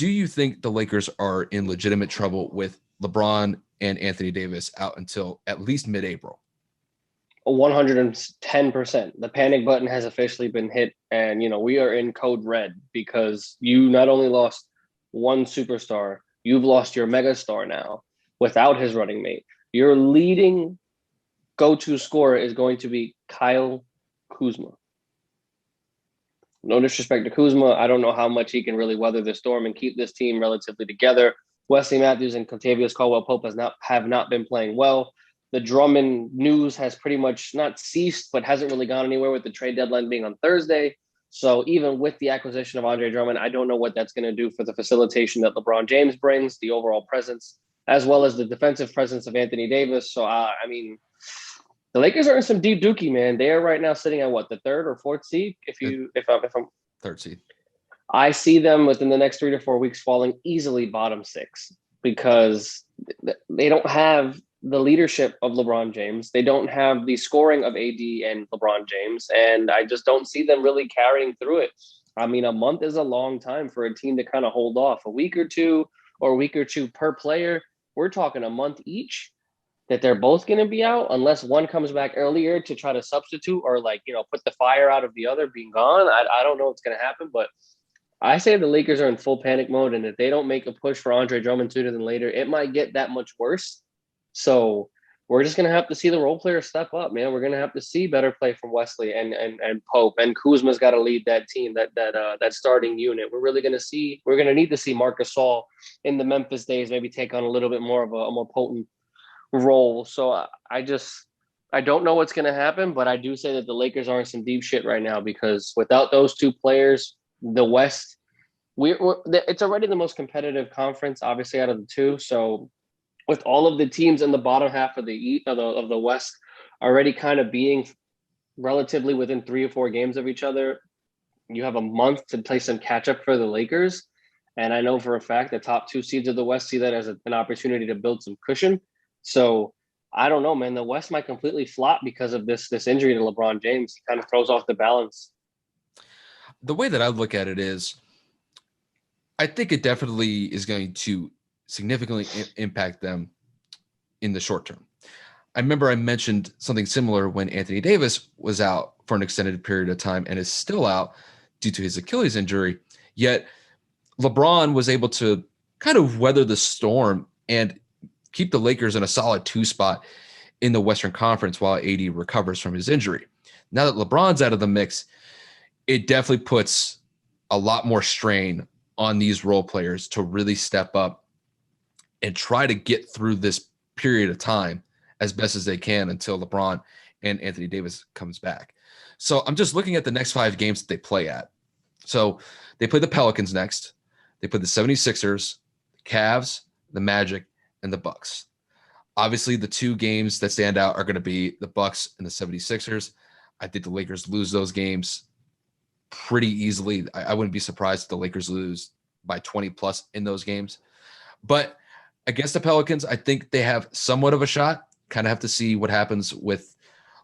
do you think the Lakers are in legitimate trouble with LeBron and Anthony Davis out until at least mid-April? 110%. The panic button has officially been hit, and we are in code red because you not only lost one superstar, you've lost your megastar now without his running mate. Your leading go-to scorer is going to be Kyle Kuzma. No disrespect to Kuzma, I don't know how much he can really weather the storm and keep this team relatively together. Wesley Matthews and Contavious Caldwell-Pope have not been playing well. The Drummond news has pretty much not ceased, but hasn't really gone anywhere with the trade deadline being on Thursday. So even with the acquisition of Andre Drummond, I don't know what that's going to do for the facilitation that LeBron James brings, the overall presence, as well as the defensive presence of Anthony Davis. So, the Lakers are in some deep dookie, man. They are right now sitting at the third or fourth seed. If I'm third seed, I see them within the next 3 to 4 weeks falling easily bottom six because they don't have the leadership of LeBron James. They don't have the scoring of AD and LeBron James, and I just don't see them really carrying through it. I mean, a month is a long time for a team to kind of hold off. A week or two per player. We're talking a month each that they're both going to be out unless one comes back earlier to try to substitute or put the fire out of the other being gone. I don't know what's going to happen, but I say the Lakers are in full panic mode, and if they don't make a push for Andre Drummond sooner than later, it might get that much worse. So we're just going to have to see the role players step up, man. We're going to have to see better play from Wesley and Pope, and Kuzma's got to lead that team, that starting unit. We're going to need to see Marc Gasol in the Memphis days maybe take on a little bit more of a more potent role. So I don't know what's going to happen, but I do say that the Lakers are in some deep shit right now because without those two players, the West, it's already the most competitive conference, obviously, out of the two. So with all of the teams in the bottom half of the West already kind of being relatively within 3 or 4 games of each other, you have a month to play some catch up for the Lakers. And I know for a fact the top 2 seeds of the West see that as an opportunity to build some cushion. So I don't know, man. The West might completely flop because of this injury to LeBron James. He kind of throws off the balance. The way that I look at it is, I think it definitely is going to significantly impact them in the short term. I remember I mentioned something similar when Anthony Davis was out for an extended period of time and is still out due to his Achilles injury. Yet LeBron was able to kind of weather the storm and keep the Lakers in a solid 2 spot in the Western Conference while AD recovers from his injury. Now that LeBron's out of the mix, it definitely puts a lot more strain on these role players to really step up and try to get through this period of time as best as they can until LeBron and Anthony Davis comes back. So I'm just looking at the next 5 games that they play at. So they play the Pelicans next. They play the 76ers, the Cavs, the Magic, and the Bucks. Obviously, the 2 games that stand out are going to be the Bucks and the 76ers. I think the Lakers lose those games pretty easily. I wouldn't be surprised if the Lakers lose by 20 plus in those games. But against the Pelicans, I think they have somewhat of a shot. Kind of have to see what happens with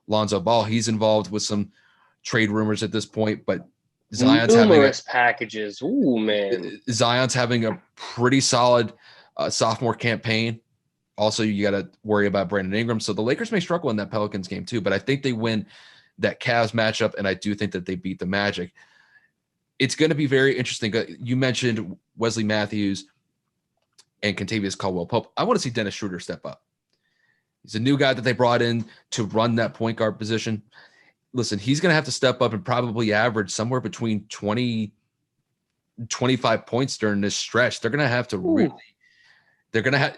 Lonzo Ball. He's involved with some trade rumors at this point, but Zion's having packages. Ooh, man. Zion's having a pretty solid sophomore campaign. Also, you got to worry about Brandon Ingram. So the Lakers may struggle in that Pelicans game too, but I think they win that Cavs matchup, and I do think that they beat the Magic. It's going to be very interesting. You mentioned Wesley Matthews and Contavious Caldwell-Pope. I want to see Dennis Schroeder step up. He's a new guy that they brought in to run that point guard position. Listen, he's going to have to step up and probably average somewhere between 20, 25 points during this stretch. They're going to have to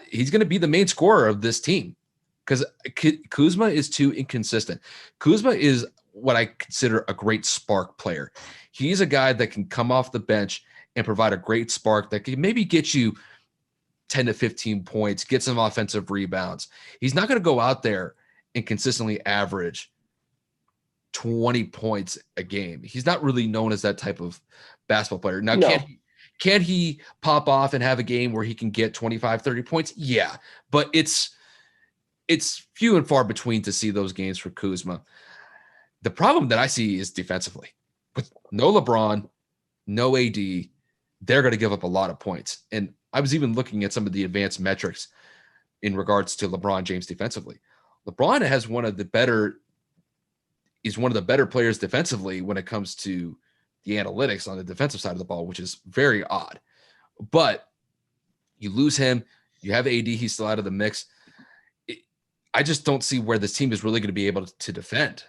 he's going to be the main scorer of this team because Kuzma is too inconsistent. Kuzma is what I consider a great spark player. He's a guy that can come off the bench and provide a great spark that can maybe get you 10 to 15 points, get some offensive rebounds. He's not going to go out there and consistently average 20 points a game. He's not really known as that type of basketball player. Now, can he pop off and have a game where he can get 25, 30 points? Yeah, but it's few and far between to see those games for Kuzma. The problem that I see is defensively. With no LeBron, no AD, they're going to give up a lot of points. And I was even looking at some of the advanced metrics in regards to LeBron James defensively. LeBron has he's one of the better players defensively when it comes to the analytics on the defensive side of the ball, which is very odd. But you lose him, you have AD, he's still out of the mix. I just don't see where this team is really going to be able to defend.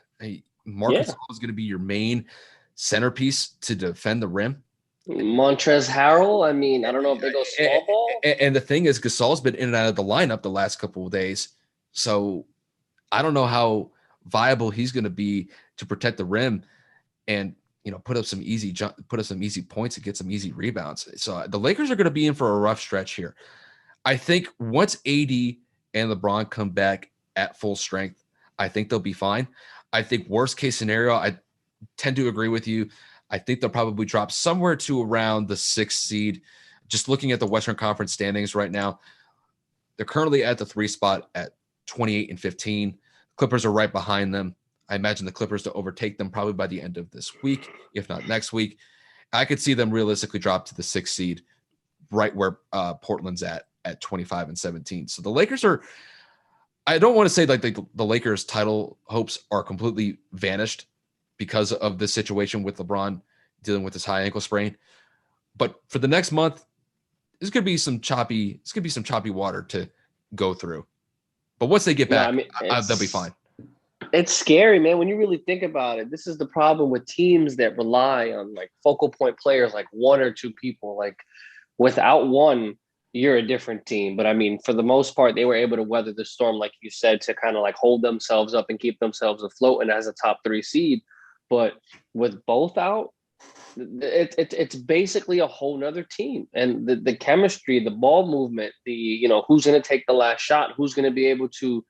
Marcus is going to be your main centerpiece to defend the rim. Montrezl Harrell, I mean, I don't know if they go small ball. And the thing is, Gasol's been in and out of the lineup the last couple of days. So I don't know how viable he's going to be to protect the rim and, put up some easy points and get some easy rebounds. So the Lakers are going to be in for a rough stretch here. I think once AD and LeBron come back at full strength, I think they'll be fine. I think worst case scenario, I tend to agree with you. I think they'll probably drop somewhere to around the 6th seed. Just looking at the Western Conference standings right now, they're currently at the 3 spot at 28-15. Clippers are right behind them. I imagine the Clippers to overtake them probably by the end of this week, if not next week. I could see them realistically drop to the 6th seed, right where Portland's at 25-17. So the Lakers are, I don't want to say like the Lakers title hopes are completely vanished because of this situation with LeBron dealing with his high ankle sprain. But for the next month, it's going to be some choppy water to go through. But once they get back, they'll be fine. It's scary, man. When you really think about it, this is the problem with teams that rely on like focal point players, like one or two people. Like without one, you're a different team. But I mean, for the most part, they were able to weather the storm, like you said, to kind of like hold themselves up and keep themselves afloat and as a top 3 seed. But with both out, it's basically a whole nother team. And the chemistry, the ball movement, who's going to take the last shot, who's going to be able to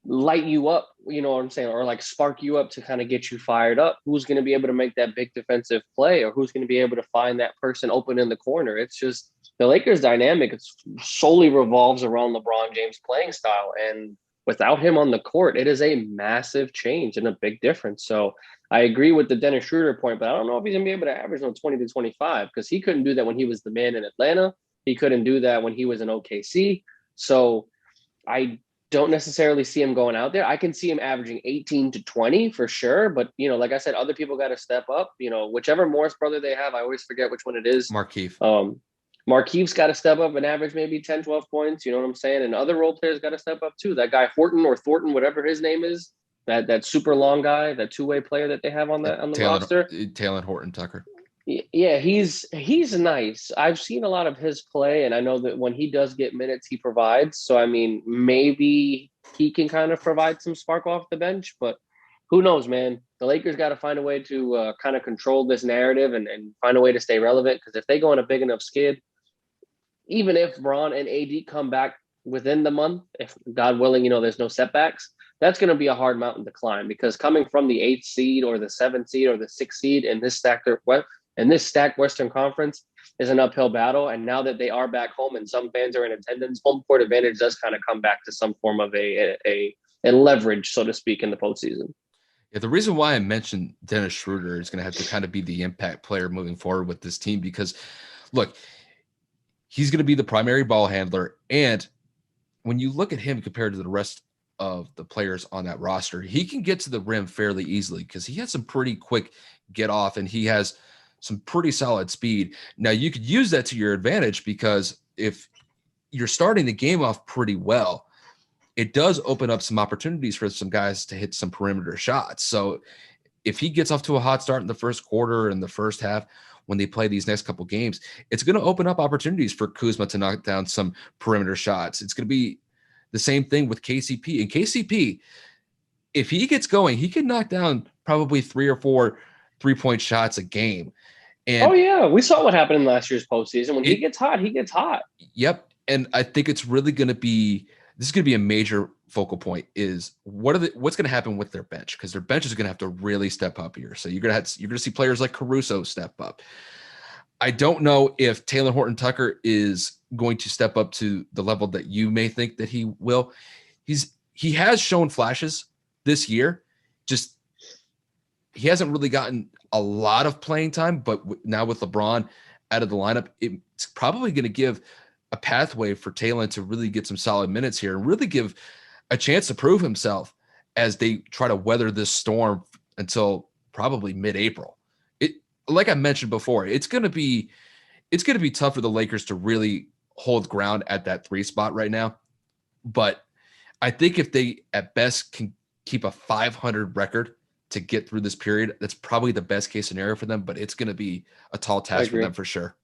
light you up, you know what I'm saying, or like spark you up to kind of get you fired up, who's going to be able to make that big defensive play, or who's going to be able to find that person open in the corner. It's just the Lakers dynamic, it solely revolves around LeBron James playing style, and without him on the court, it is a massive change and a big difference. So I agree with the Dennis Schroeder point, but I don't know if he's going to be able to average on 20 to 25 because he couldn't do that when he was the man in Atlanta. He couldn't do that when he was in OKC. So I don't necessarily see him going out there. I can see him averaging 18 to 20 for sure. But, like I said, other people got to step up. Whichever Morris brother they have, I always forget which one it is. Markieff. Markieff's got to step up and average maybe 10, 12 points. You know what I'm saying? And other role players got to step up too. That guy Horton or Thornton, whatever his name is, that super long guy, that two-way player that they have on the roster. Taylor Horton Tucker. Yeah, he's nice. I've seen a lot of his play, and I know that when he does get minutes, he provides. So, I mean, maybe he can kind of provide some spark off the bench, but who knows, man? The Lakers got to find a way to kind of control this narrative and find a way to stay relevant, because if they go on a big enough skid, even if Bron and AD come back within the month, if God willing, there's no setbacks, that's going to be a hard mountain to climb, because coming from the 8th seed or the 7th seed or the 6th seed in this stacked Western Conference is an uphill battle. And now that they are back home and some fans are in attendance, home court advantage does kind of come back to some form of a leverage, so to speak, in the postseason. Yeah, the reason why I mentioned Dennis Schroeder is going to have to kind of be the impact player moving forward with this team, because, look, he's going to be the primary ball handler. And when you look at him compared to the rest of the players on that roster, he can get to the rim fairly easily because he has some pretty quick get off and he has some pretty solid speed. Now, you could use that to your advantage, because if you're starting the game off pretty well, it does open up some opportunities for some guys to hit some perimeter shots. So if he gets off to a hot start in the first quarter and the first half, when they play these next couple games, it's going to open up opportunities for Kuzma to knock down some perimeter shots. It's going to be the same thing with KCP. And KCP, if he gets going, he can knock down probably 3 or 4 3-point shots a game. And oh yeah, we saw what happened in last year's postseason. When he gets hot, he gets hot. Yep. And I think it's really going to be, this is going to be a major focal point, is what's going to happen with their bench, because their bench is going to have to really step up here. So you're going to see players like Caruso step up. I don't know if Taylor Horton Tucker is going to step up to the level that you may think that he will. He has shown flashes this year. Just he hasn't really gotten a lot of playing time, but now with LeBron out of the lineup, it's probably going to give a pathway for Talon to really get some solid minutes here and really give a chance to prove himself as they try to weather this storm until probably mid-April. It, like I mentioned before, it's going to be tough for the Lakers to really hold ground at that 3 spot right now. But I think if they at best can keep a 500 record to get through this period, that's probably the best case scenario for them, but it's going to be a tall task for them for sure.